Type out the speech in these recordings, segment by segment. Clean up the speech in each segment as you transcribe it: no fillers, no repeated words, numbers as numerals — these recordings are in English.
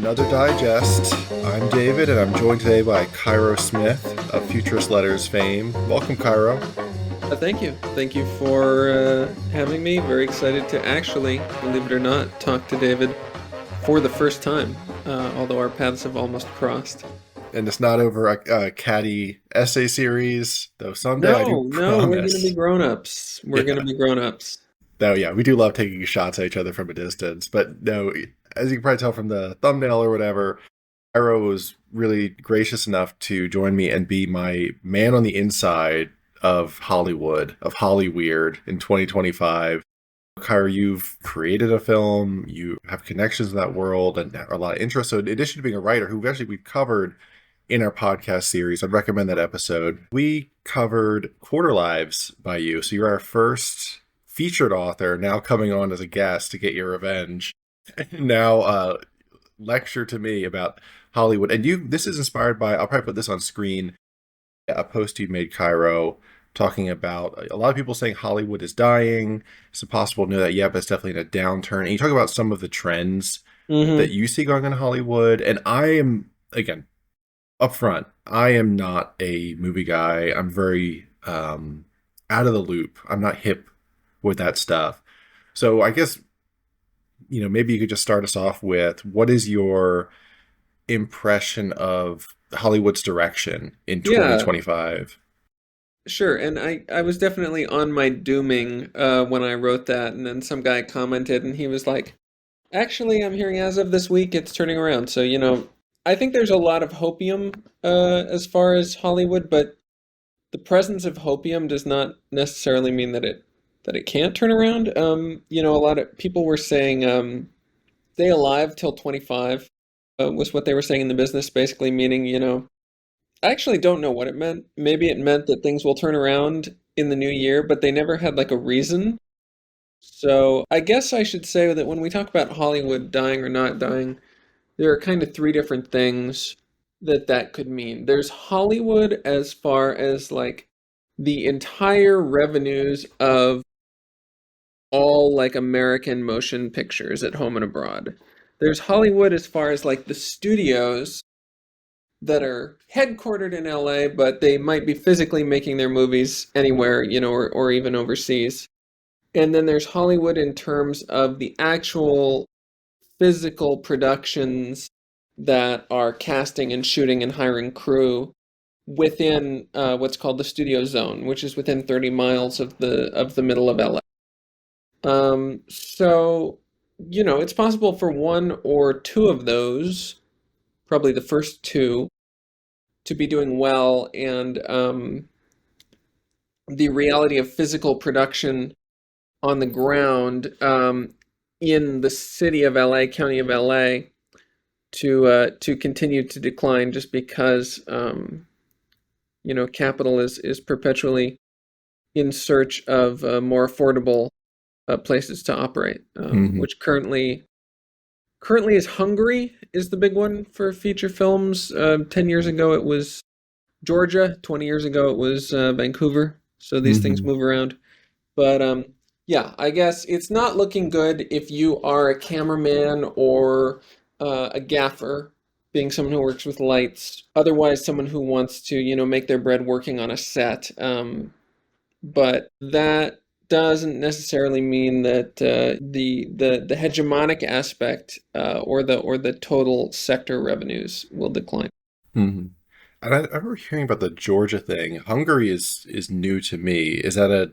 another digest. I'm David, and I'm joined today by Cairo Smith of Futurist Letters fame. Welcome, Cairo. Thank you. Thank you for having me. Very excited to actually, believe it or not, talk to David for the first time, although our paths have almost crossed. And it's not over a catty essay series, though someday I do No, we're going to be promise. grown-ups. We're going to Yeah. be grown-ups. No, yeah, we do love taking shots at each other from a distance. But no, as you can probably tell from the thumbnail or whatever, Cairo was really gracious enough to join me and be my man on the inside of Hollywood, of Hollyweird in 2025. Cairo, you've created a film, you have connections in that world and a lot of interest. So in addition to being a writer, who actually we've covered in our podcast series, I'd recommend that episode. We covered Quarter Lives by you. So you're our first featured author now coming on as a guest to get your revenge. Now lecture to me about Hollywood. And this is inspired by, I'll probably put this on screen, a post you made, Cairo, talking about a lot of people saying Hollywood is dying. It's impossible to know that yet, but it's definitely in a downturn. And you talk about some of the trends that Mm-hmm. you see going on in Hollywood. And I am, again, upfront, I am not a movie guy. I'm very out of the loop. I'm not hip with that stuff. So I guess, maybe you could just start us off with what is your impression of Hollywood's direction in Yeah, 2025? sure. And I was definitely on my dooming when I wrote that, and then some guy commented, and he was like, actually, I'm hearing as of this week, it's turning around. So, I think there's a lot of hopium as far as Hollywood, but the presence of hopium does not necessarily mean that it can't turn around. A lot of people were saying stay alive till 25 was what they were saying in the business, basically meaning, I actually don't know what it meant. Maybe it meant that things will turn around in the new year, but they never had like a reason. So I guess I should say that when we talk about Hollywood dying or not dying, there are kind of three different things that could mean. There's Hollywood as far as like the entire revenues of all like American motion pictures at home and abroad. There's Hollywood as far as like the studios that are headquartered in LA, but they might be physically making their movies anywhere, or even overseas. And then there's Hollywood in terms of the actual physical productions that are casting and shooting and hiring crew within what's called the studio zone, which is within 30 miles of the middle of LA. So, it's possible for one or two of those, probably the first two, to be doing well, and the reality of physical production on the ground in the city of LA, county of LA, to continue to decline just because capital is perpetually in search of more affordable places to operate, Hmm. which currently is Hungary is the big one for feature films. 10 years ago it was Georgia. 20 years ago it was Vancouver. So these things Hmm. move around. But yeah, I guess it's not looking good if you are a cameraman or a gaffer, being someone who works with lights. Otherwise, someone who wants to, make their bread working on a set. But that doesn't necessarily mean that the hegemonic aspect or the total sector revenues will decline. Hmm. And I remember hearing about the Georgia thing. Hungary is new to me. Is that a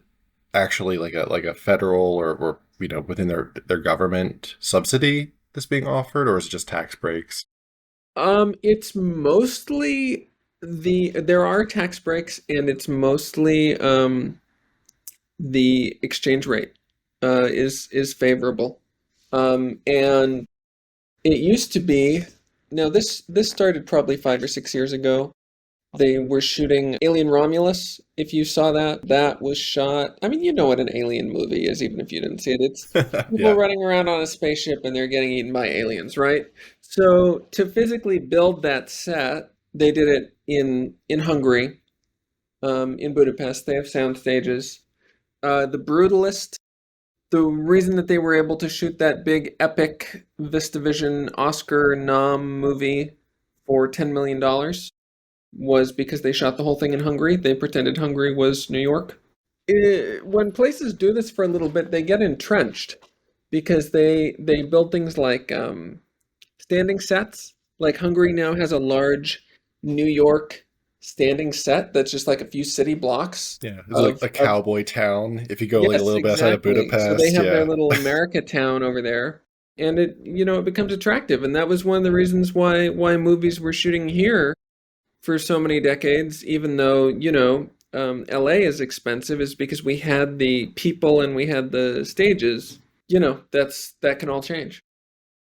actually like a federal or within their government subsidy that's being offered, or is it just tax breaks? It's mostly there are tax breaks, and it's mostly the exchange rate is favorable. And it used to be, now this started probably 5 or 6 years ago. They were shooting Alien Romulus. If you saw that, that was shot. I mean, you know what an alien movie is, even if you didn't see it. It's people Yeah. running around on a spaceship and they're getting eaten by aliens, right? So to physically build that set, they did it in Hungary, in Budapest. They have sound stages. The Brutalist The reason that they were able to shoot that big epic VistaVision Oscar nom movie for $10 million was because they shot the whole thing in Hungary. They pretended Hungary was New York. When places do this for a little bit, they get entrenched because they build things like standing sets. Like Hungary now has a large New York standing set that's just like a few city blocks Yeah, it's like of a cowboy town. If you go like a yes, little bit outside of exactly. So they Budapest, have their yeah. little America town over there, and it becomes attractive, and that was one of the reasons why movies were shooting here for so many decades, even though, LA is expensive, is because we had the people and we had the stages. That can all change.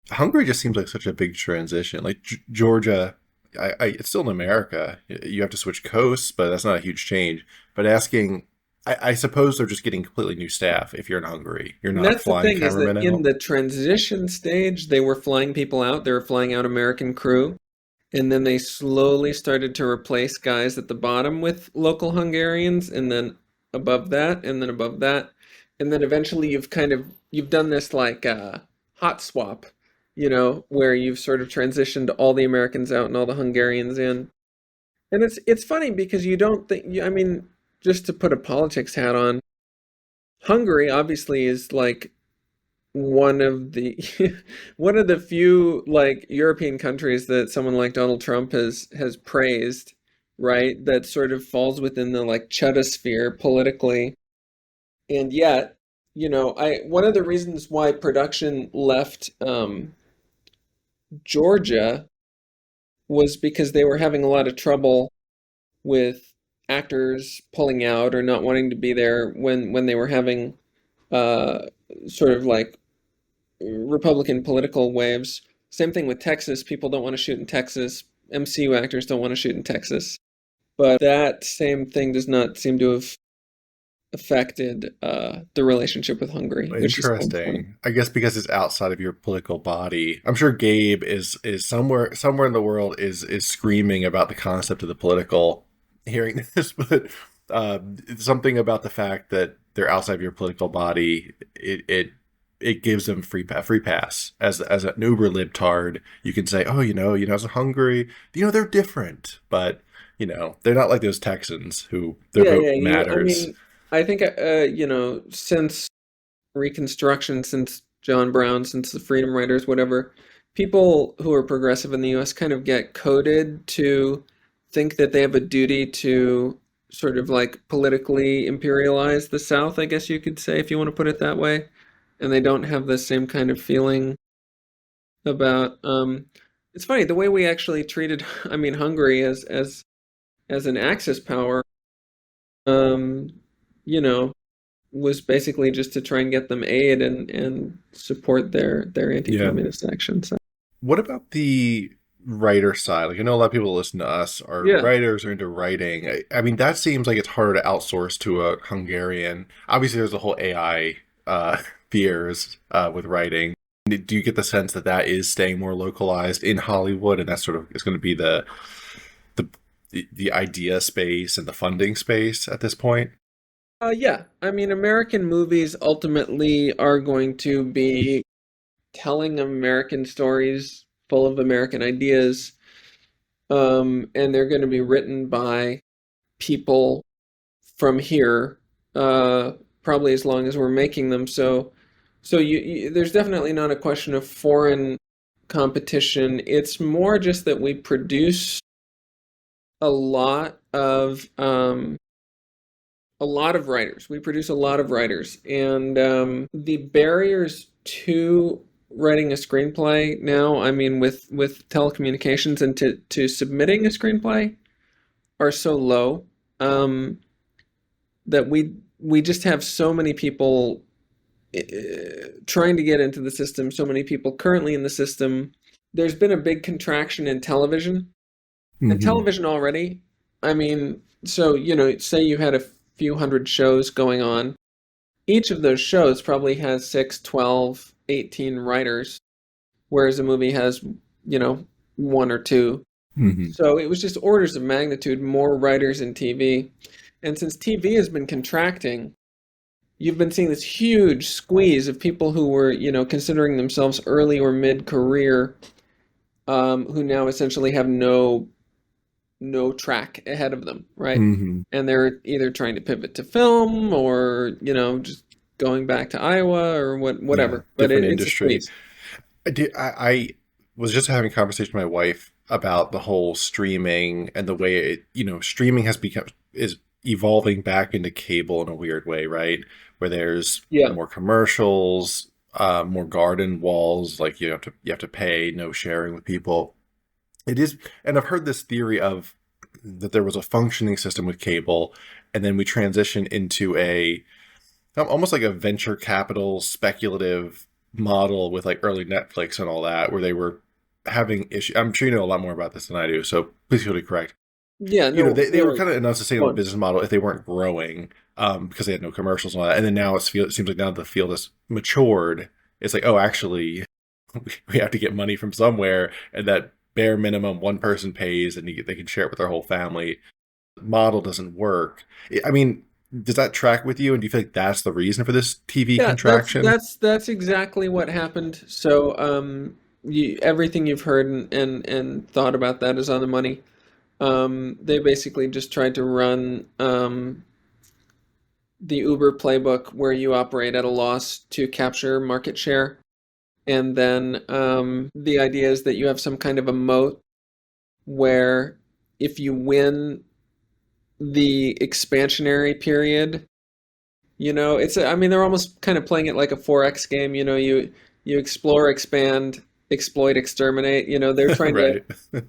Hungary just seems like such a big transition. Like Georgia, it's still in America. You have to switch coasts, but that's not a huge change. But I suppose they're just getting completely new staff. If you're in Hungary, you're And not that's the flying thing is that cameramen in out. the transition stage, they were flying people out. They were flying out American crew. And then they slowly started to replace guys at the bottom with local Hungarians, and then above that, and then above that. And then eventually you've done this like hot swap, where you've sort of transitioned all the Americans out and all the Hungarians in. And it's funny because you don't think, I mean, just to put a politics hat on, Hungary obviously is like one of the one of the few like European countries that someone like Donald Trump has praised, right? That sort of falls within the like Chudosphere politically. And yet, I one of the reasons why production left Georgia was because they were having a lot of trouble with actors pulling out or not wanting to be there when they were having uh sort of like Republican political waves. Same thing with Texas. People don't want to shoot in Texas. MCU actors don't want to shoot in Texas. But that same thing does not seem to have affected the relationship with Hungary, which is kind of funny. Interesting. I guess because it's outside of your political body. I'm sure Gabe is somewhere in the world is screaming about the concept of the political, hearing this, but it's something about the fact that they're outside of your political body. It gives them free pass as an uber libtard. You can say, oh, as a Hungary, they're different, but they're not like those Texans who their Yeah, vote yeah. I matters. mean, I think since Reconstruction, since John Brown, since the Freedom Riders, whatever, people who are progressive in the US kind of get coded to think that they have a duty to sort of like politically imperialize the South, I guess you could say, if you want to put it that way. And they don't have the same kind of feeling about it's funny, the way we actually treated I mean Hungary as an Axis power, um, you know, was basically just to try and get them aid and support their Yeah. anti-communist actions. What about the writer side? Like, I know a lot of people that listen to us are Yeah. writers or into writing. I mean, that seems like it's harder to outsource to a Hungarian. Obviously, there's the whole AI fears with writing. Do you get the sense that that is staying more localized in Hollywood, and that sort of is going to be the the idea space and the funding space at this point? Yeah. I mean, American movies ultimately are going to be telling American stories full of American ideas, and they're going to be written by people from here, uh, probably as long as we're making them. So there's definitely not a question of foreign competition. It's more just that we produce a lot of writers. We produce a lot of writers, and the barriers to writing a screenplay now, I mean, with telecommunications and to submitting a screenplay are so low, that we just have so many people trying to get into the system, so many people currently in the system. There's been a big contraction in television. And Hmm. television already, I mean, so, say you had a few hundred shows going on. Each of those shows probably has 6, 12, 18 writers, whereas a movie has, one or two. Hmm. So it was just orders of magnitude more writers in TV. And since TV has been contracting, you've been seeing this huge squeeze of people who were, considering themselves early or mid-career, who now essentially have no track ahead of them, right? Hmm. And they're either trying to pivot to film or, just going back to Iowa or Yeah, whatever. But different it's a industry. squeeze. I was just having a conversation with my wife about the whole streaming and the way streaming has become is evolving back into cable in a weird way, right? Where there's Yeah. more commercials, more garden walls, like you have to pay, no sharing with people. It is, and I've heard this theory of that there was a functioning system with cable, and then we transition into a almost like a venture capital speculative model with like early Netflix and all that, where they were having issues. I'm sure you know a lot more about this than I do, so please feel to correct. Yeah, They, no they were worries. kind of an Go unsustainable on. business model if they weren't growing, because they had no commercials and all that. And then now it seems like now the field has matured. It's like, oh, actually, we have to get money from somewhere, and that bare minimum one person pays, and they can share it with their whole family model doesn't work. I mean, does that track with you? And do you feel like that's the reason for this TV Yeah, that's contraction? that's that's exactly what happened. So, everything you've heard and thought about that is on the money. They basically just tried to run the Uber playbook where you operate at a loss to capture market share. And then the idea is that you have some kind of a moat where if you win the expansionary period, I mean, they're almost kind of playing it like a 4X game. You explore, expand, exploit, exterminate. Right.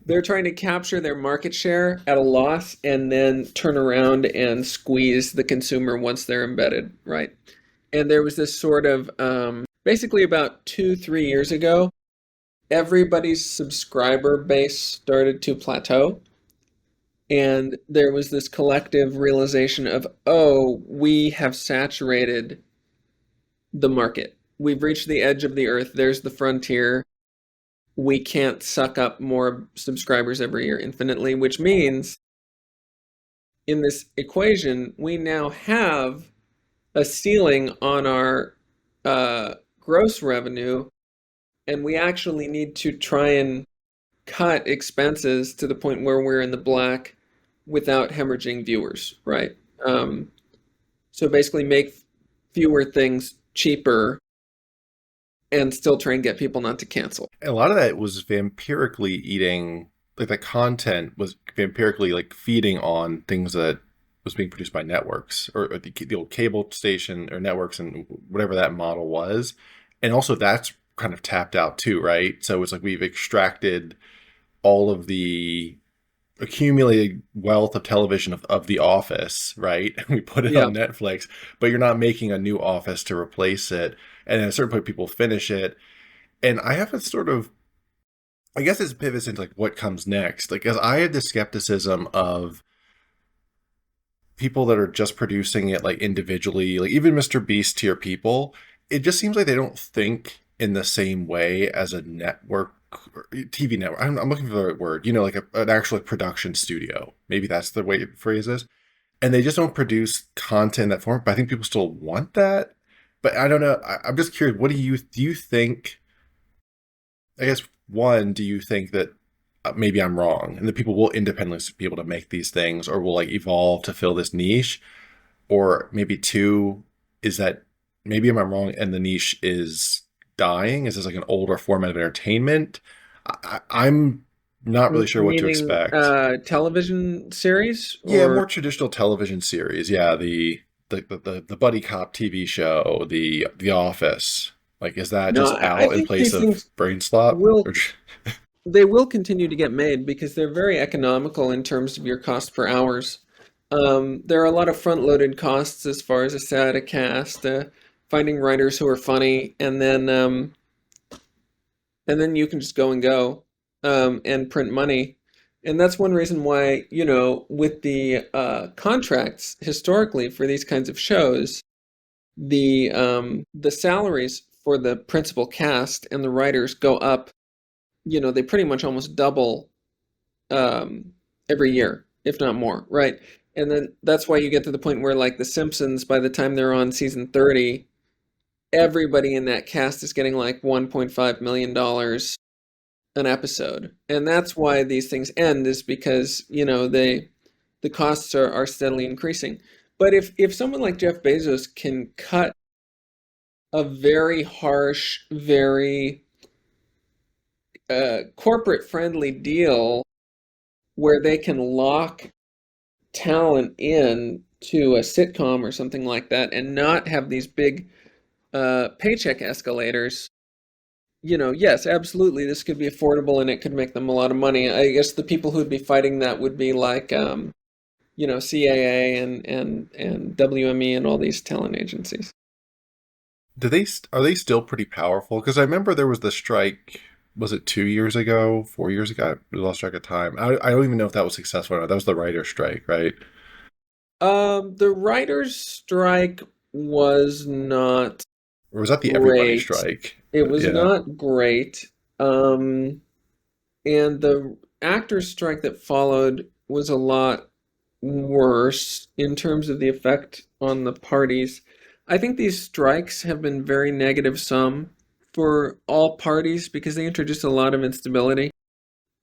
They're trying to capture their market share at a loss and then turn around and squeeze the consumer once they're embedded, right? And there was this sort of basically about 2, 3 years ago, everybody's subscriber base started to plateau. And there was this collective realization of, oh, we have saturated the market. We've reached the edge of the earth. There's the frontier. We can't suck up more subscribers every year infinitely, which means in this equation, we now have a ceiling on our gross revenue, and we actually need to try and cut expenses to the point where we're in the black without hemorrhaging viewers, right? Um, so basically, make fewer things cheaper and still try and get people not to cancel. A lot of that was vampirically eating, like the content was vampirically like feeding on things that was being produced by networks or the old cable station or networks and whatever that model was. And also that's kind of tapped out too, right? So it's like we've extracted all of the accumulated wealth of television of The Office, right? We put it Yeah. on Netflix, but you're not making a new Office to replace it. And at a certain point, people finish it. And I have a sort of, I guess it pivots into like what comes next. Like, as I had this skepticism of people that are just producing it like individually, like even Mr. Beast tier people, it just seems like they don't think in the same way as a network or TV network. I'm looking for the right word, like an actual production studio. Maybe that's the way to phrase this. And they just don't produce content in that form. But I think people still want that. But I don't know. I'm just curious. What do you think? I guess one, do you think that maybe I'm wrong and that people will independently be able to make these things or will like evolve to fill this niche? Or maybe two, is that maybe I'm wrong and the niche is dying? Is this like an older format of entertainment? I'm not really sure what to Meaning expect. television series Yeah, or more traditional television series. Yeah, the buddy cop TV show, the Office. Like, is that no, just I out in think place these of things Brain Slop? will Or they will continue to get made because they're very economical in terms of your cost per hours. There are a lot of front-loaded costs as far as a set, a cast, finding writers who are funny, and then you can just go and go and print money. And that's one reason why, with the contracts historically for these kinds of shows, the salaries for the principal cast and the writers go up. They pretty much almost double um, every year, if not more, right? And then that's why you get to the point where, like, The Simpsons, by the time they're on season 30, everybody in that cast is getting like $1.5 million an episode. And that's why these things end, is because, the costs are steadily increasing. But if someone like Jeff Bezos can cut a very harsh, very corporate friendly deal where they can lock talent in to a sitcom or something like that and not have these big paycheck escalators, yes, absolutely, this could be affordable and it could make them a lot of money. I guess the people who'd be fighting that would be like, CAA and WME and all these talent agencies. Are they still pretty powerful? Because I remember there was the strike. Was it 2 years ago, 4 years ago? I lost track of time. I don't even know if that was successful or not. That was the writer's strike, right? The writers' strike was not Or was that the everybody great. strike? It was Yeah. not great. Um, and the actors' strike that followed was a lot worse in terms of the effect on the parties. I think these strikes have been very negative sum for all parties because they introduce a lot of instability.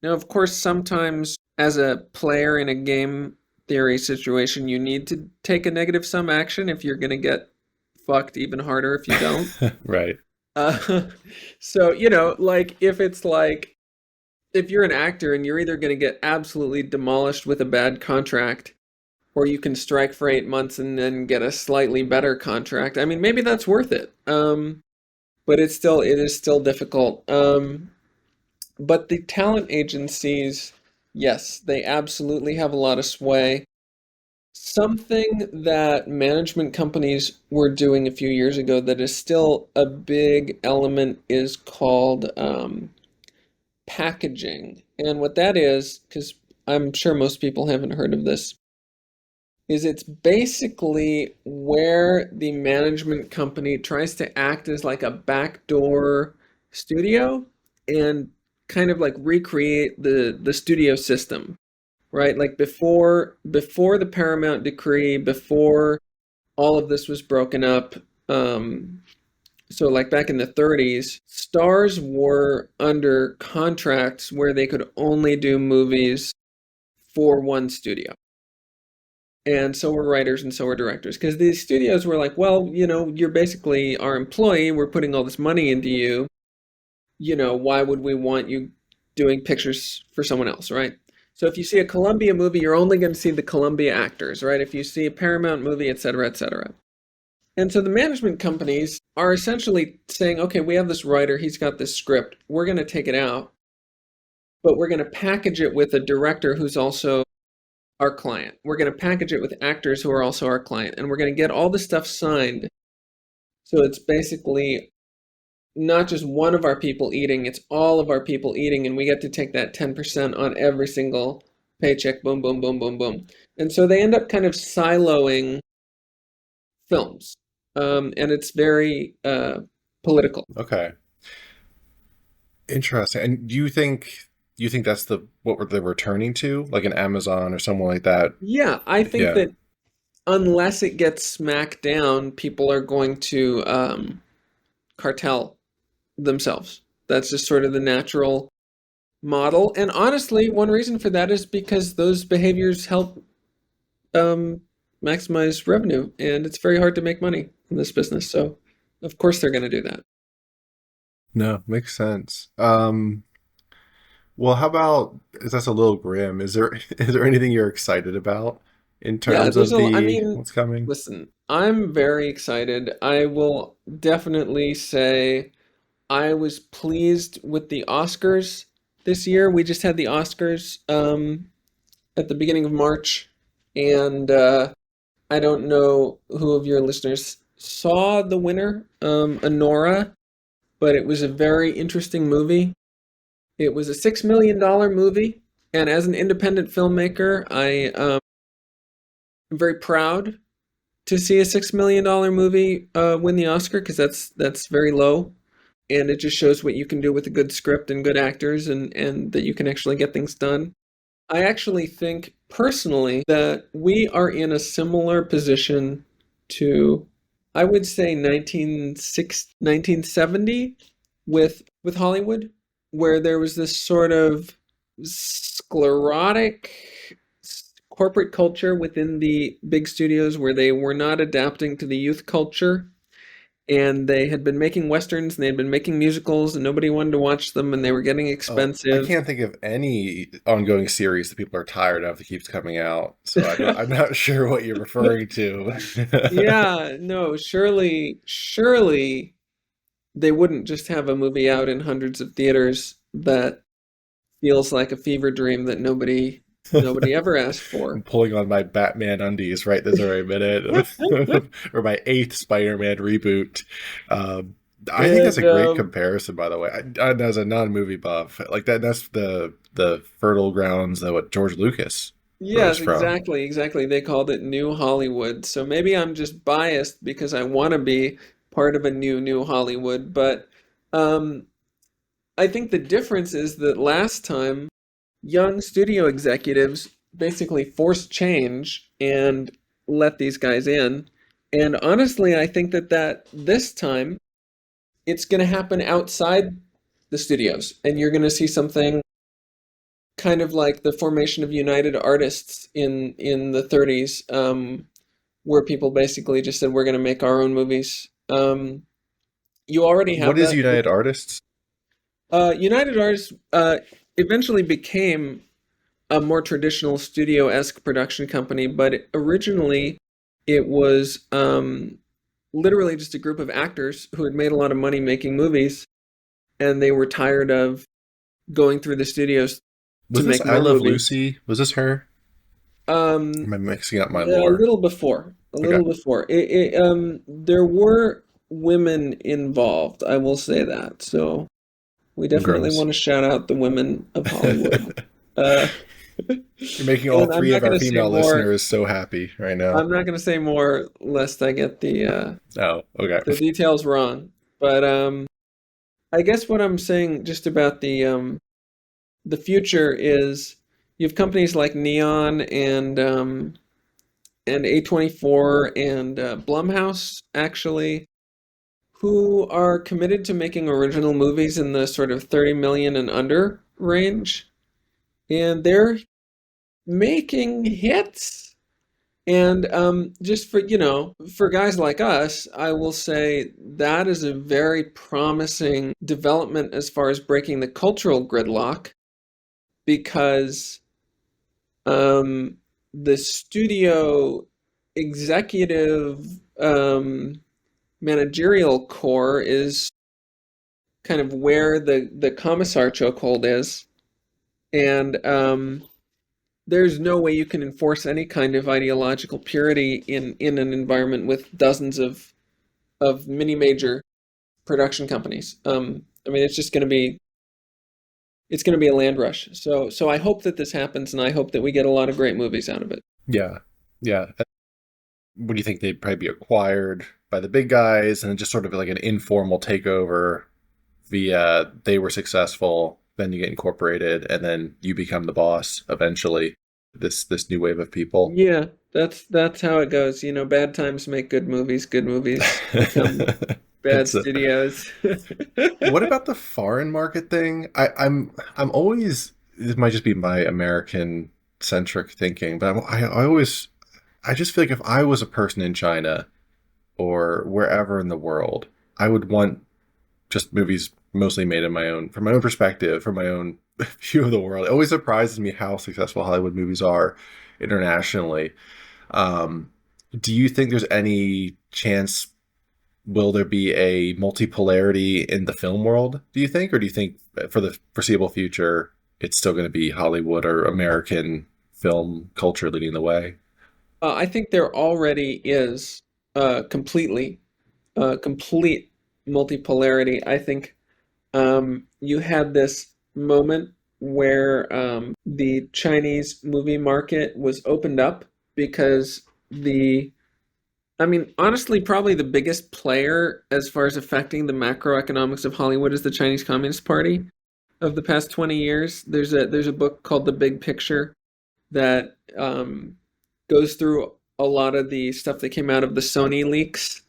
Now, of course, sometimes as a player in a game theory situation, you need to take a negative sum action if you're going to get fucked even harder if you don't. Right. Uh, so, like if you're an actor and you're either going to get absolutely demolished with a bad contract, or you can strike for 8 months and then get a slightly better contract. I mean, maybe that's worth it. But it is still difficult. But the talent agencies, yes, they absolutely have a lot of sway. Something that management companies were doing a few years ago that is still a big element is called packaging. And what that is, because I'm sure most people haven't heard of this, is it's basically where the management company tries to act as like a backdoor studio and kind of like recreate the studio system, right? Like before the Paramount decree, before all of this was broken up, so like back in the 30s, stars were under contracts where they could only do movies for one studio. And so were writers and so were directors. Because these studios were like, well, you're basically our employee. We're putting all this money into you. Why would we want you doing pictures for someone else, right? So if you see a Columbia movie, you're only going to see the Columbia actors, right? If you see a Paramount movie, et cetera, et cetera. And so the management companies are essentially saying, okay, we have this writer, he's got this script, we're going to take it out, but we're going to package it with a director who's also our client. We're going to package it with actors who are also our client, and we're going to get all the stuff signed. So it's basically not just one of our people eating, it's all of our people eating, and we get to take that 10% on every single paycheck, boom, boom, boom, boom, boom. And so they end up kind of siloing films. And it's very political. Okay. Interesting. And do you think that's what they're returning to, like an Amazon or someone like that? Yeah, I think Yeah. that unless it gets smacked down, people are going to cartel themselves. That's just sort of the natural model. And honestly, one reason for that is because those behaviors help um, maximize revenue, and it's very hard to make money in this business. So, of course, they're going to do that. No, makes sense. Well, how about, that's a little grim. Is there anything you're excited about in Yeah, terms of I the mean, what's coming? listen, I'm very excited. I will definitely say I was pleased with the Oscars this year. We just had the Oscars at the beginning of March, and I don't know who of your listeners saw the winner, Anora, but it was a very interesting movie. It was a $6 million movie, and as an independent filmmaker, I am very proud to see a $6 million movie win the Oscar because that's very low, and it just shows what you can do with a good script and good actors, and that you can actually get things done. I actually think personally that we are in a similar position to, I would say 1970 with Hollywood, where there was this sort of sclerotic corporate culture within the big studios where they were not adapting to the youth culture, and they had been making westerns and they had been making musicals and nobody wanted to watch them and they were getting Oh, I expensive. can't think of any ongoing series that people are tired of that keeps coming out. So I'm not sure what you're referring to. Yeah, no, surely they wouldn't just have a movie out in hundreds of theaters that feels like a fever dream that nobody ever asked I'm for. pulling on my Batman undies right this very minute, or my eighth Spider-Man reboot. Um, I think that's And a great comparison, by the way. As a non-movie buff, like that's the fertile grounds that what George Lucas rose yes, from. exactly, exactly. They called it New Hollywood. So maybe I'm just biased because I want to be part of a new Hollywood, but um I think the difference is that last time young studio executives basically forced change and let these guys in. And honestly, I think that this time it's going to happen outside the studios, and you're going to see something kind of like the formation of United Artists in the 30s, where people basically just said we're going to make our own movies. You already What have is that. United Artists? United Artists eventually became a more traditional studio-esque production company, but originally it was literally just a group of actors who had made a lot of money making movies, and they were tired of going through the studios to Was this make I more Love movies. Lucy? Was this her? Um, Am I mixing up my a lore? little before, a Okay, little before. There were women involved, I will say that. So we definitely gross. want to shout out the women of Hollywood. Uh, You're making all and I'm three not of our going to say female more. listeners so happy right now. I'm not going to say more lest I get Oh, okay. the details wrong. But I guess what I'm saying just about the future is you have companies like Neon and A24 and Blumhouse actually who are committed to making original movies in the sort of 30 million and under range, and they're making hits. And just for, for guys like us, I will say that is a very promising development as far as breaking the cultural gridlock because um, the studio executive managerial core is kind of where the commissar chokehold is. And there's no way you can enforce any kind of ideological purity in an environment with dozens of mini major production companies. I mean, it's going to be a land rush. So I hope that this happens, and I hope that we get a lot of great movies out of it. Yeah, yeah. What do you think they'd probably be acquired by the big guys and just sort of like an informal takeover via they were successful, then you get incorporated, and then you become the boss eventually. This new wave of people. Yeah, that's how it goes. Bad times make good movies become bad It's studios. what about the foreign market thing? I'm always this might just be my American centric thinking, but I always I just feel like if I was a person in China or wherever in the world, I would want just movies mostly made in my own, from my own perspective, from my own view of the world. It always surprises me how successful Hollywood movies are internationally. Um, do you think there's any chance? Will there be a multipolarity in the film world? Do you think, or do you think for the foreseeable future it's still going to be Hollywood or American film culture leading the way? I think there already is completely complete multipolarity. I think you had this moment where the Chinese movie market was opened up because I mean, honestly, probably the biggest player as far as affecting the macroeconomics of Hollywood is the Chinese Communist Party of the past 20 years. There's a book called The Big Picture that goes through a lot of the stuff that came out of the Sony leaks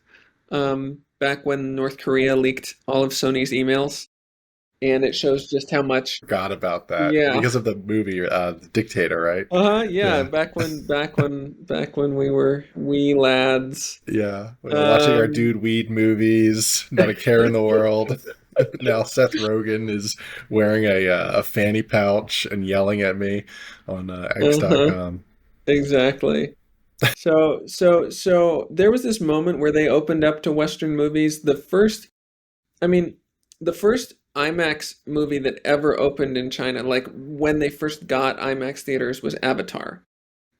back when North Korea leaked all of Sony's emails, and it shows just how much. Forgot about that Yeah. because of the movie, The Dictator, right? Uh-huh, yeah, Yeah, back when we were wee lads. yeah. We were watching our Um dude weed movies, not a care in the world. Now Seth Rogen is wearing a fanny pouch and yelling at me on uh-huh, X.com. exactly. So there was this moment where they opened up to Western movies. I mean, the first IMAX movie that ever opened in China, like when they first got IMAX theaters, was Avatar.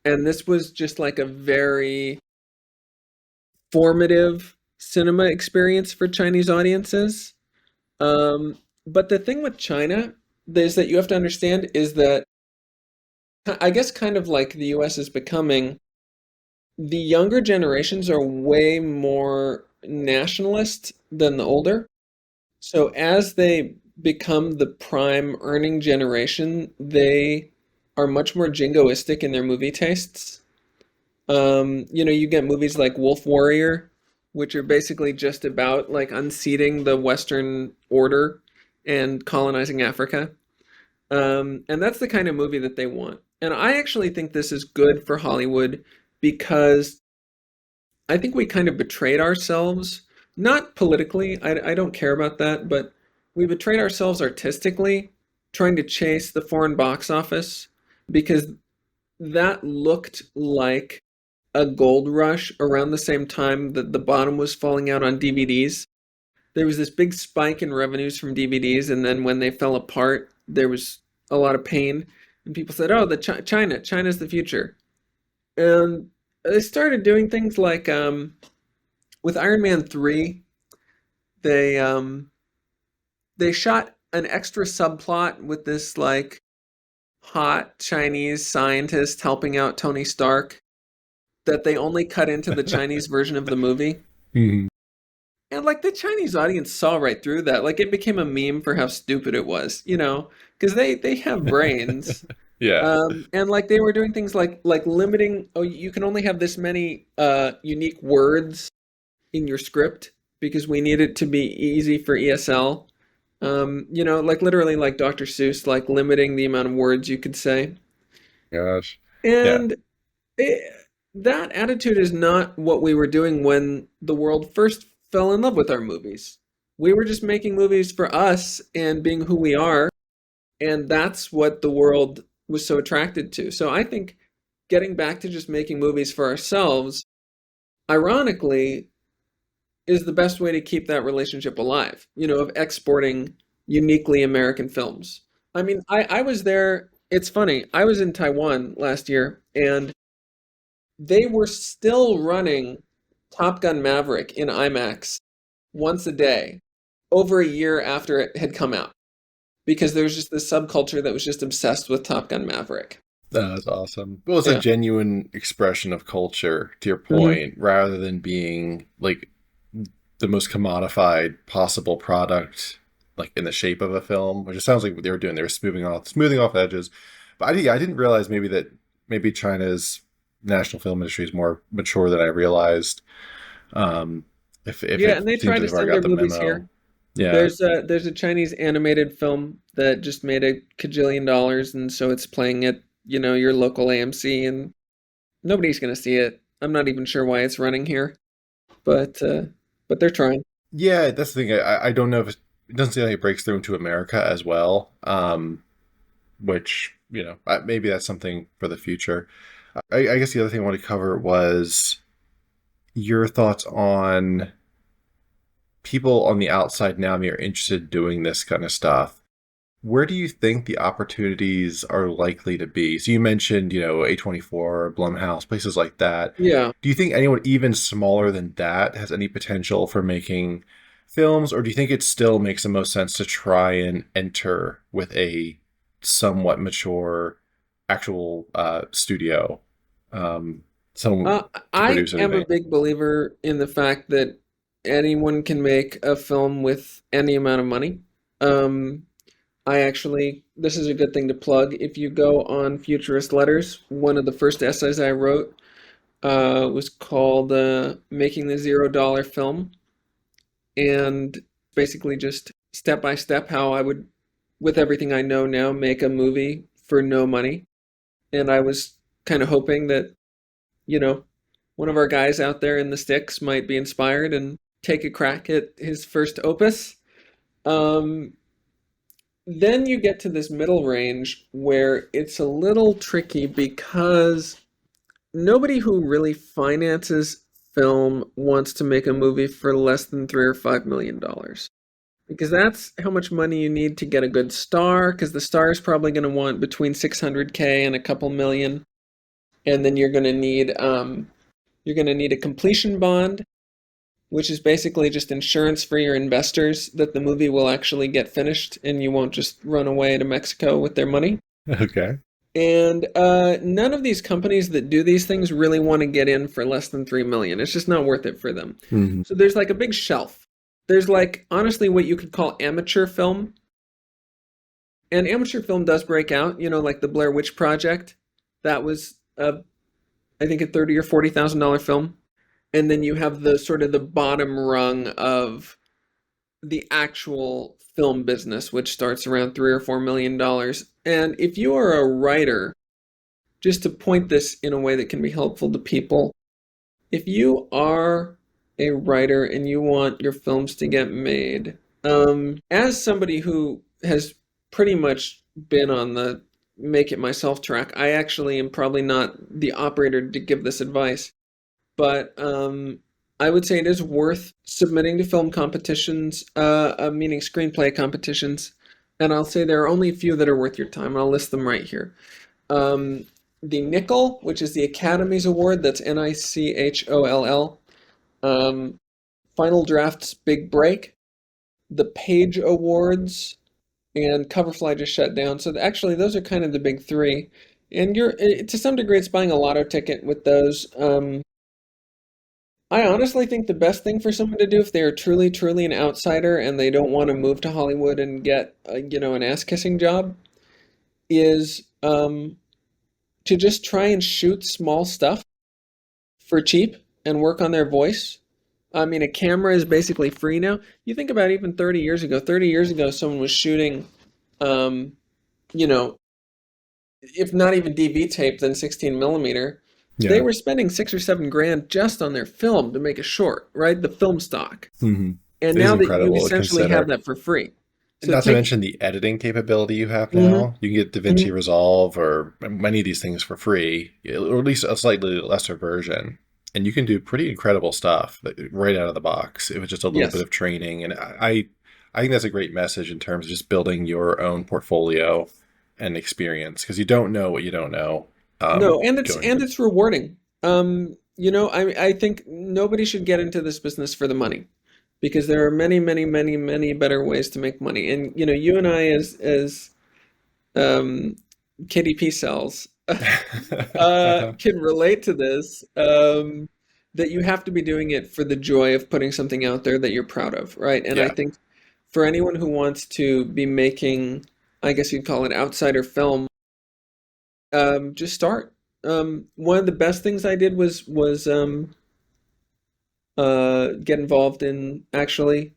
And this was just like a very formative cinema experience for Chinese audiences. Um, but the thing with China is that you have to understand is that I guess kind of like the US is becoming, the younger generations are way more nationalist than the older. So as they become the prime earning generation, they are much more jingoistic in their movie tastes. You get movies like Wolf Warrior, which are basically just about like unseating the Western order and colonizing Africa. And that's the kind of movie that they want. And I actually think this is good for Hollywood because I think we kind of betrayed ourselves, not politically, I don't care about that, but we betrayed ourselves artistically trying to chase the foreign box office because that looked like a gold rush around the same time that the bottom was falling out on DVDs. There was this big spike in revenues from DVDs, and then when they fell apart, there was a lot of pain, and people said, "Oh, China's the future." And they started doing things like with Iron Man 3, they they shot an extra subplot with this like hot Chinese scientist helping out Tony Stark that they only cut into the Chinese version of the movie. Mhm. And like the Chinese audience saw right through that. Like it became a meme for how stupid it was, because they have brains. Yeah. And like they were doing things like limiting, oh, you can only have this many unique words in your script because we need it to be easy for ESL. Like literally like Dr. Seuss, like limiting the amount of words you could say. Gosh. Yeah. And it, that attitude is not what we were doing when the world first fell in love with our movies. We were just making movies for us and being who we are, and that's what the world was so attracted to. So I think getting back to just making movies for ourselves, ironically, is the best way to keep that relationship alive, of exporting uniquely American films. I mean, I was there. It's funny. I was in Taiwan last year, and they were still running Top Gun Maverick in IMAX once a day over a year after it had come out because there was just this subculture that was just obsessed with Top Gun Maverick. That's awesome. Well, it's a Yeah. genuine expression of culture, to your Hmm. point, rather than being like the most commodified possible product, like in the shape of a film, which it sounds like what they were doing. They were smoothing off edges. But I didn't realize maybe China's national film industry is more mature than I realized. Um, if Yeah, it and they seems try to as if I send their got the movies memo. here. Yeah. There's a Chinese animated film that just made a cajillion dollars, and so it's playing at, your local AMC, and nobody's gonna see it. I'm not even sure why it's running here, but they're trying. Yeah, that's the thing. I don't know if it doesn't seem like it breaks through into America as well. Which maybe that's something for the future. I guess the other thing I wanted to cover was your thoughts on people on the outside now that are interested in doing this kind of stuff. Where do you think the opportunities are likely to be? So you mentioned, A24, Blumhouse, places like that. Yeah. Do you think anyone even smaller than that has any potential for making films, or do you think it still makes the most sense to try and enter with a somewhat mature actual studio, um, someone Uh, to I produce am a anything? big believer in the fact that anyone can make a film with any amount of money. I actually this is a good thing to plug. If you go on Futurist Letters, one of the first essays I wrote was called "Making the $0 Film," and basically just step by step how I would, with everything I know now, make a movie for no money. And I was kind of hoping that, you know, one of our guys out there in the sticks might be inspired and take a crack at his first opus. Um, then you get to this middle range where it's a little tricky because nobody who really finances film wants to make a movie for less than $3 or $5 million, because that's how much money you need to get a good star. Because the star is probably going to want between 600K and a couple million, and then you're going to need a completion bond, which is basically just insurance for your investors that the movie will actually get finished and you won't just run away to Mexico with their money. Okay. And none of these companies that do these things really want to get in for less than 3 million. It's just not worth it for them. Mhm. So there's like a big shelf. There's like honestly what you could call amateur film. And amateur film does break out, like the Blair Witch Project. That was I think a 30 or $40,000 film. And then you have the sort of the bottom rung of the actual film business, which starts around $3 or $4 million. And if you are a writer, just to point this in a way that can be helpful to people, if you are a writer and you want your films to get made, as somebody who has pretty much been on the make it myself track, I actually am probably not the operator to give this advice, but I would say it is worth submitting to film competitions, meaning screenplay competitions. And I'll say there are only a few that are worth your time. I'll list them right here. Um, the Nickel, which is the Academy's Award, that's Nicholl. Final Draft's Big Break, the Page Awards, and Coverfly just shut down. So actually, those are kind of the big three. And to some degree, it's buying a lotto ticket with those. I honestly think the best thing for someone to do if they are truly, truly an outsider and they don't want to move to Hollywood and get, an ass-kissing job, is to just try and shoot small stuff for cheap and work on their voice. I mean, a camera is basically free now. You think about even 30 years ago. 30 years ago, someone was shooting, um, you know, if not even DV tape, then 16 millimeter. They Yeah. were spending 6 or 7 grand just on their film to make a short, right? The film stock. Hmm. And It is now that you incredible to essentially have consider. that for free. So Not to take, mention the editing capability you have hmm now. You can get DaVinci hmm Resolve or many of these things for free, or at least a slightly lesser version. And you can do pretty incredible stuff right out of the box. It was just a little bit yes. of training. And I think that's a great message in terms of just building your own portfolio and experience because you don't know what you don't know No, and it's going and in. it's rewarding. I think nobody should get into this business for the money, because there are many, many, many, many better ways to make money. And you and I as um, KDP cells can relate to this. That you have to be doing it for the joy of putting something out there that you're proud of, right? And I Yeah. think for anyone who wants to be making, I guess you'd call it outsider film, just start. One of the best things I did was get involved in actually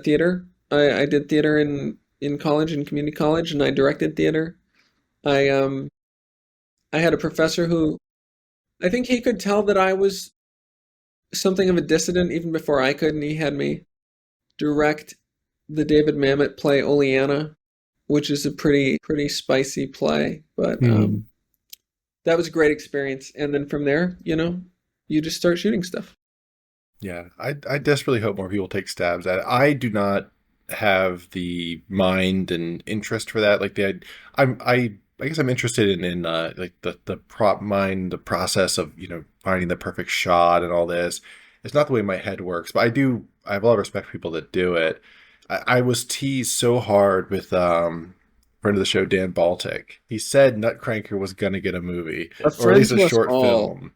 theater. I did theater in college, in community college, and I directed theater. I had a professor who, I think he could tell that I was something of a dissident even before I could, and he had me direct the David Mamet play Oleana, which is a pretty spicy play. But Mhm. that was a great experience. And then from there, you just start shooting stuff. Yeah, I desperately hope more people take stabs at it. I do not have the mind and interest for that. Like I guess I'm interested in like the prop mind, the process of finding the perfect shot and all this. It's not the way my head works, but I have a lot of respect for people that do it. I was teased so hard with friend of the show Dan Baltic. He said Nutcracker was gonna get a movie A or at friend least a to us short all. film.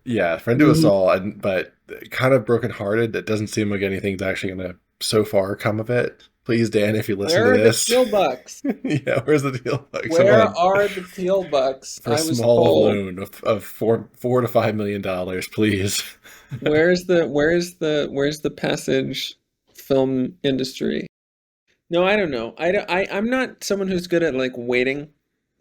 Yeah, friend to us Hmm all, and but kind of brokenhearted. That doesn't seem like anything's actually gonna so far come of it. Please, Dan, if you listen to Where are the this. teal bucks? Yeah, where's the deal? Like, Where someone are the teal bucks? for a I was small told. loan of four to $5 million, please. Where's the passage film industry? No, I don't know. I'm not someone who's good at like waiting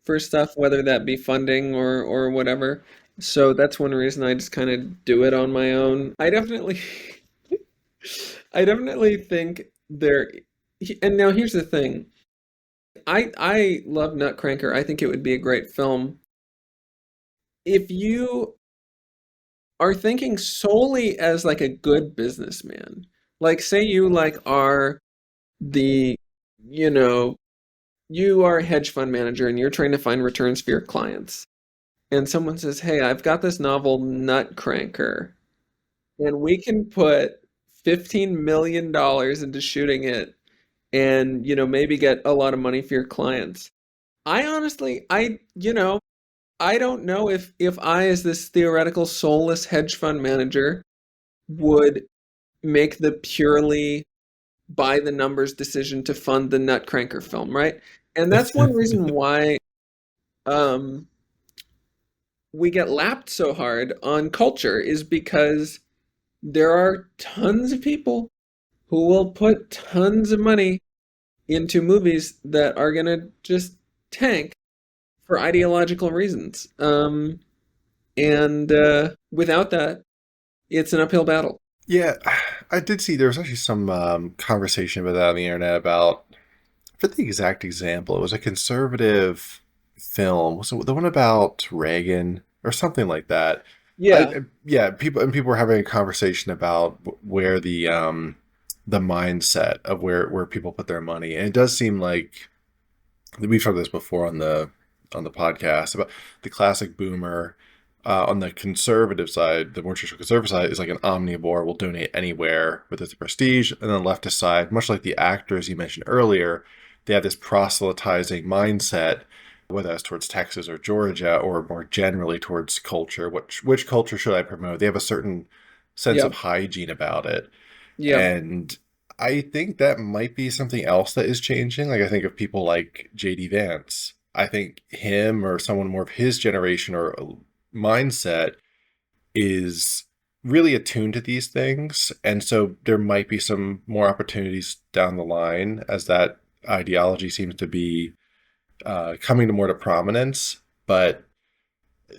for stuff, whether that be funding or whatever. So that's one reason I just kind of do it on my own. I definitely think there, and now here's the thing. I love Nutcracker. I think it would be a great film. If you are thinking solely as like a good businessman, like say you like are the, you know, you are a hedge fund manager and you're trying to find returns for your clients. And someone says, "Hey, I've got this novel Nutcracker, and we can put $15 million into shooting it and, maybe get a lot of money for your clients." I honestly, I don't know if I, as this theoretical soulless hedge fund manager, would make the purely by the numbers decision to fund the Nutcracker film, right? And that's one reason why um, we get lapped so hard on culture is because there are tons of people who will put tons of money into movies that are gonna just tank for ideological reasons. And without that, it's an uphill battle. Yeah, I did see there was actually some conversation about that on the internet about, I forget the exact example. It was a conservative film. Was it the one about Reagan or something like that? Yeah, Yeah, people were having a conversation about where the mindset of where people put their money, and it does seem like we've talked this before on the podcast about the classic boomer. On the conservative side, the more traditional conservative side is like an omnivore, will donate anywhere with its prestige. And then the leftist side, much like the actors you mentioned earlier, they have this proselytizing mindset, whether that's towards Texas or Georgia, or more generally towards culture. Which culture should I promote? They have a certain sense yeah, of hygiene about it. yeah, And I think that might be something else that is changing. Like I think of people like JD Vance. I think him or someone more of his generation or mindset is really attuned to these things. And so there might be some more opportunities down the line as that ideology seems to be coming to more to prominence. But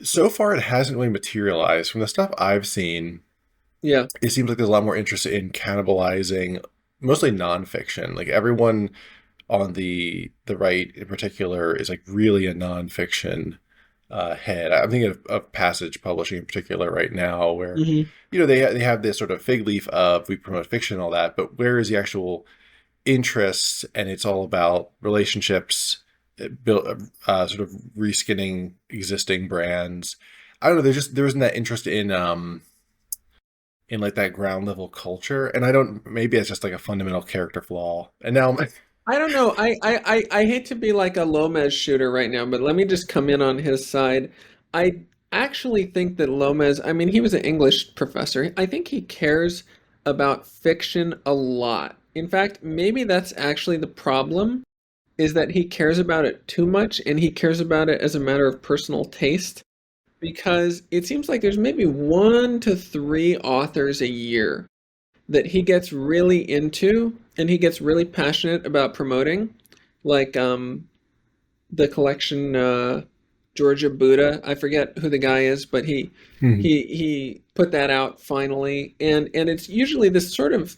so far, it hasn't really materialized. From the stuff I've seen, yeah. it seems like there's a lot more interest in cannibalizing mostly nonfiction. Like everyone on the right in particular is like really a nonfiction head. I'm thinking of Passage Publishing in particular right now, where Hmm. they have this sort of fig leaf of we promote fiction and all that, but where is the actual interest? And it's all about relationships, build sort of reskinning existing brands. I don't know. There isn't that interest in like that ground level culture, and I don't. Maybe it's just like a fundamental character flaw. And now I'm I don't know. I hate to be like a Lomez shooter right now, but let me just come in on his side. I actually think that Lomez, I mean, he was an English professor. I think he cares about fiction a lot. In fact, maybe that's actually the problem, is that he cares about it too much and he cares about it as a matter of personal taste. Because it seems like there's maybe 1 to 3 authors a year that he gets really into and he gets really passionate about promoting, like the collection Georgia Buddha. I forget who the guy is, but he Mhm. he put that out finally, and it's usually this sort of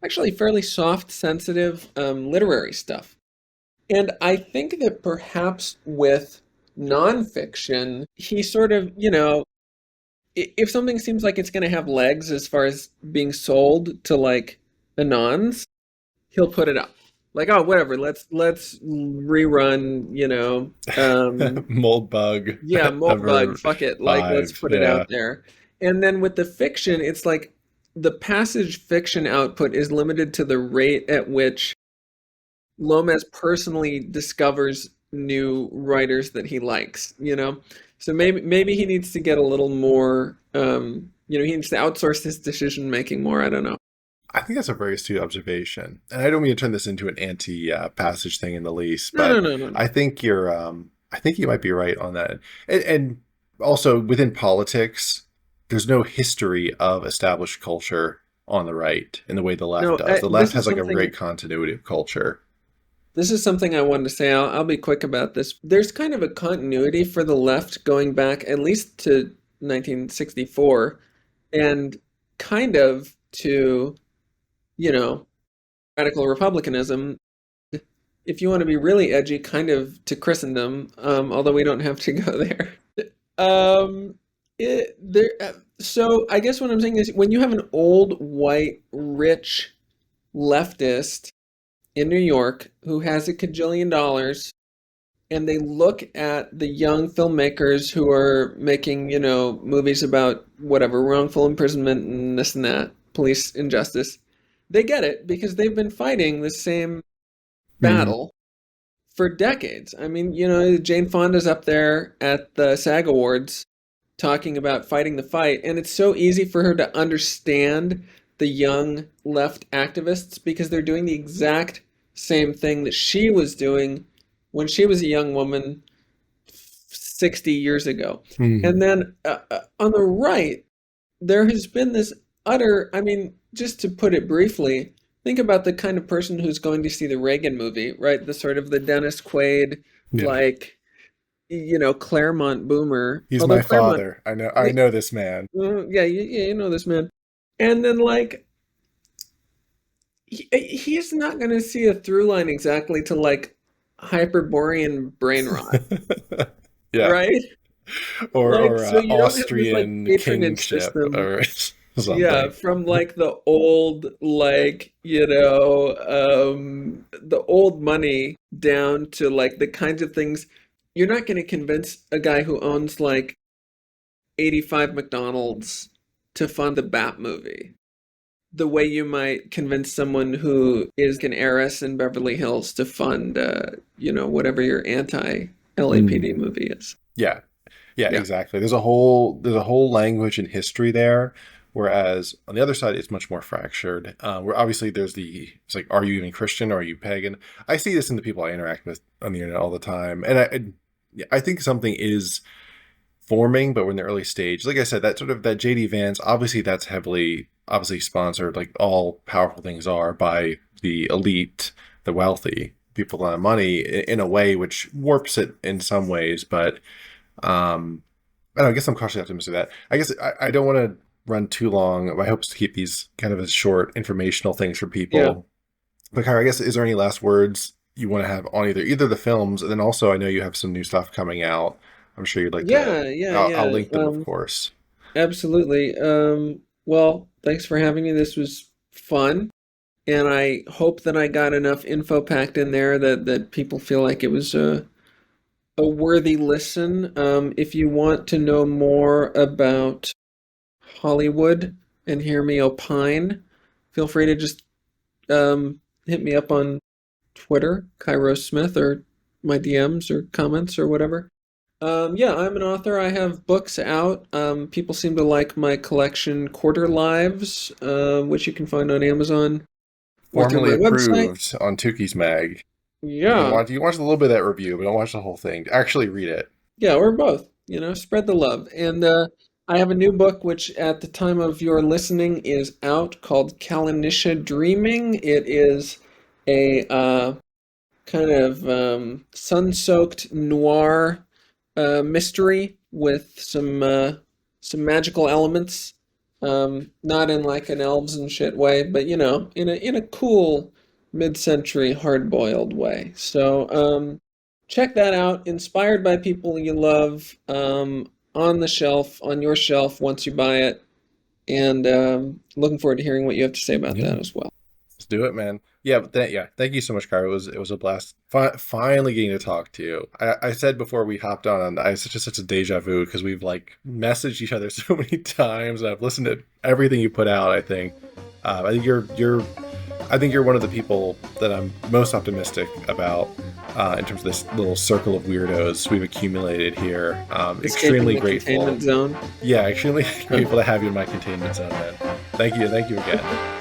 actually fairly soft, sensitive literary stuff. And I think that perhaps with nonfiction, he sort of, if something seems like it's going to have legs as far as being sold to like anons, he'll put it up. Like, oh, whatever, let's rerun, Mold Bug yeah, Moldbug, number fuck it. Like, let's 5. put it Yeah. out there. And then with the fiction, it's like the passage fiction output is limited to the rate at which Lomez personally discovers new writers that he likes. So maybe he needs to get a little more he needs to outsource his decision making more. I don't know. I think that's a very astute observation, and I don't mean to turn this into an anti-passage thing in the least, No, no, but no, no, no. I think you might be right on that. And also within politics, there's no history of established culture on the right in the way the left No, does. The left this has is like a something. great continuity of culture. This is something I wanted to say. I'll be quick about this. There's kind of a continuity for the left going back at least to 1964 and kind of to, you know, radical republicanism. If you want to be really edgy, kind of to Christendom, although we don't have to go there. Um, so I guess what I'm saying is when you have an old, white, rich leftist in New York who has a cajillion dollars and they look at the young filmmakers who are making, movies about whatever, wrongful imprisonment and this and that, police injustice, they get it because they've been fighting the same Hmm. battle for decades. I mean, Jane Fonda's up there at the SAG Awards talking about fighting the fight, and it's so easy for her to understand the young left activists because they're doing the exact same thing that she was doing when she was a young woman 60 years ago. Hmm. And then on the right, there has been this I mean, just to put it briefly, think about the kind of person who's going to see the Reagan movie, right? The sort of the Dennis Quaid, Yeah. like, Claremont boomer. He's Although my Claremont, father. I y- know this man. yeah, you know this man. And then, like, he's not going to see a through line exactly to, like, Hyperborean brain rot, Yeah. right? Like, Or so you don't have this, like, Austrian patronage kingship system. or Yeah, something. from like the old, like, the old money down to like the kinds of things you're not going to convince a guy who owns like 85 McDonald's to fund the Bat movie the way you might convince someone who is an heiress in Beverly Hills to fund, whatever your anti-LAPD Mm. movie is. Yeah. Yeah, Yeah. exactly. There's a whole language and history there, whereas on the other side, it's much more fractured. Where obviously it's like, are you even Christian or are you pagan? I see this in the people I interact with on the internet all the time, and I think something is forming, but we're in the early stage. Like I said, that sort of that JD Vance, obviously that's heavily obviously sponsored, like all powerful things are, by the elite, the wealthy, people that have money in a way which warps it in some ways, but um I don't know, I guess I'm cautiously optimistic of that. I guess I don't want to run too long. My hope is to keep these kind of as short informational things for Yeah. people. But Kyra, I guess is there any last words you want to have on either the films, and then also I know you have some new stuff coming out. I'm sure you'd like to. Yeah, yeah, I'll yeah. link them, of course. Absolutely. Well, thanks for having me. This was fun, and I hope that I got enough info packed in there that people feel like it was a worthy listen. If you want to know more about Hollywood and hear me opine, feel free to just hit me up on Twitter, Cairo Smith, or my DMs or comments or whatever. Yeah, I'm an author. I have books out. People seem to like my collection, Quarter Lives, which you can find on Amazon or through Formally my website. approved on Tukey's Mag. Yeah, You can watch a little bit of that review, but don't watch the whole thing. Actually read it. yeah, or both. Spread the love. And I have a new book, which at the time of your listening is out, called Kalanisha Dreaming. It is a kind of sun-soaked noir mystery with some magical elements. Not in like an elves and shit way, but in a cool mid-century hard-boiled way. So check that out. Inspired by people you love. On the shelf, on your shelf once you buy it, and looking forward to hearing what you have to say about Yeah. that as well. Let's do it, man. Yeah, yeah. Thank you so much, Kyra. It was a blast. Finally getting to talk to you. I said before we hopped on, I such a deja vu because we've like messaged each other so many times. I've listened to everything you put out. I think I think you're one of the people that I'm most optimistic about in terms of this little circle of weirdos we've accumulated here. Escaping Extremely the grateful. containment zone. Yeah, extremely grateful to have you in my containment zone, man. Thank you again.